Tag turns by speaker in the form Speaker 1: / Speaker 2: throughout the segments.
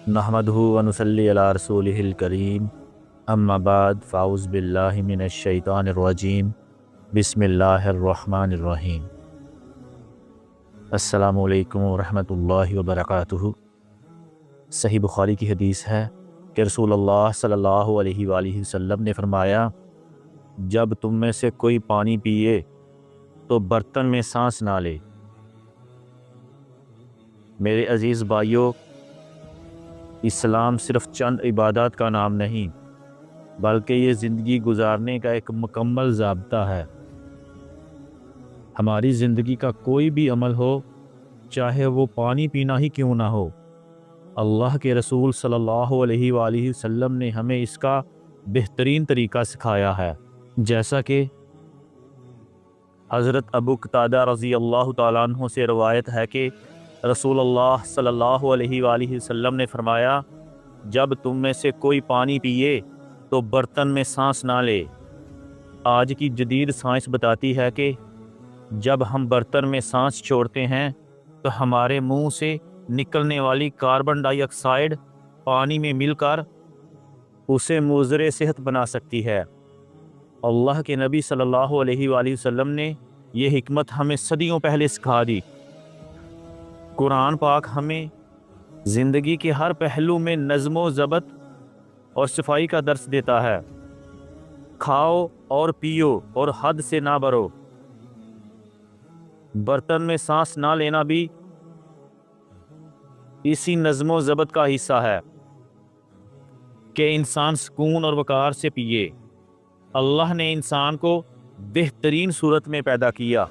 Speaker 1: نحمدہ و نصلی علی رسولہ الکریم، اما بعد فاعوذ باللہ من الشیطان الرجیم، بسم اللہ الرحمن الرحیم۔ السلام علیکم ورحمۃ اللہ وبرکاتہ۔ صحیح بخاری کی حدیث ہے کہ رسول اللہ صلی اللہ علیہ وآلہ وسلم نے فرمایا، جب تم میں سے کوئی پانی پیے تو برتن میں سانس نہ لے۔ میرے عزیز بھائیوں، اسلام صرف چند عبادات کا نام نہیں بلکہ یہ زندگی گزارنے کا ایک مکمل ضابطہ ہے۔ ہماری زندگی کا کوئی بھی عمل ہو، چاہے وہ پانی پینا ہی کیوں نہ ہو، اللہ کے رسول صلی اللہ علیہ وآلہ وسلم نے ہمیں اس کا بہترین طریقہ سکھایا ہے۔ جیسا کہ حضرت ابو قتادہ رضی اللہ تعالیٰ عنہ سے روایت ہے کہ رسول اللہ صلی اللہ علیہ وآلہ وسلم نے فرمایا، جب تم میں سے کوئی پانی پیے تو برتن میں سانس نہ لے۔ آج کی جدید سائنس بتاتی ہے کہ جب ہم برتن میں سانس چھوڑتے ہیں تو ہمارے منہ سے نکلنے والی کاربن ڈائی آکسائڈ پانی میں مل کر اسے مضر صحت بنا سکتی ہے۔ اللہ کے نبی صلی اللہ علیہ وآلہ وسلم نے یہ حکمت ہمیں صدیوں پہلے سکھا دی۔ قرآن پاک ہمیں زندگی کے ہر پہلو میں نظم و ضبط اور صفائی کا درس دیتا ہے۔ کھاؤ اور پیو اور حد سے نہ بڑھو۔ برتن میں سانس نہ لینا بھی اسی نظم و ضبط کا حصہ ہے کہ انسان سکون اور وقار سے پیے۔ اللہ نے انسان کو بہترین صورت میں پیدا کیا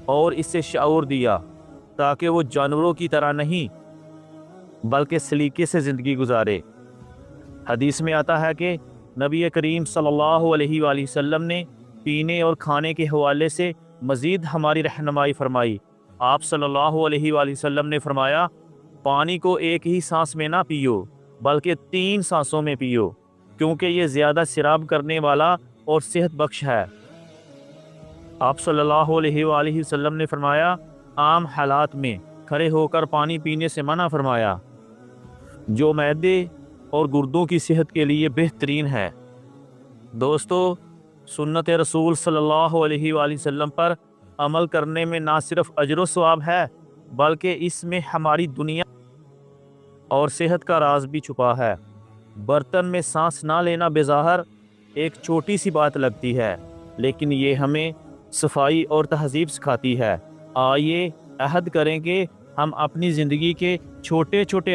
Speaker 1: اور اسے شعور دیا تاکہ وہ جانوروں کی طرح نہیں بلکہ سلیقے سے زندگی گزارے۔ حدیث میں آتا ہے کہ نبی کریم صلی اللہ علیہ وآلہ وسلم نے پینے اور کھانے کے حوالے سے مزید ہماری رہنمائی فرمائی۔ آپ صلی اللہ علیہ وآلہ وسلم نے فرمایا، پانی کو ایک ہی سانس میں نہ پیو بلکہ 3 سانسوں میں پیو، کیونکہ یہ زیادہ سیراب کرنے والا اور صحت بخش ہے۔ آپ صلی اللہ علیہ وآلہ وسلم نے فرمایا، عام حالات میں کھڑے ہو کر پانی پینے سے منع فرمایا، جو معدے اور گردوں کی صحت کے لیے بہترین ہے۔ دوستو، سنت رسول صلی اللہ علیہ وآلہ وسلم پر عمل کرنے میں نہ صرف اجر و ثواب ہے بلکہ اس میں ہماری دنیا اور صحت کا راز بھی چھپا ہے۔ برتن میں سانس نہ لینا بظاہر ایک چھوٹی سی بات لگتی ہے، لیکن یہ ہمیں صفائی اور تہذیب سکھاتی ہے۔ آئیے عہد کریں کہ ہم اپنی زندگی کے چھوٹے چھوٹے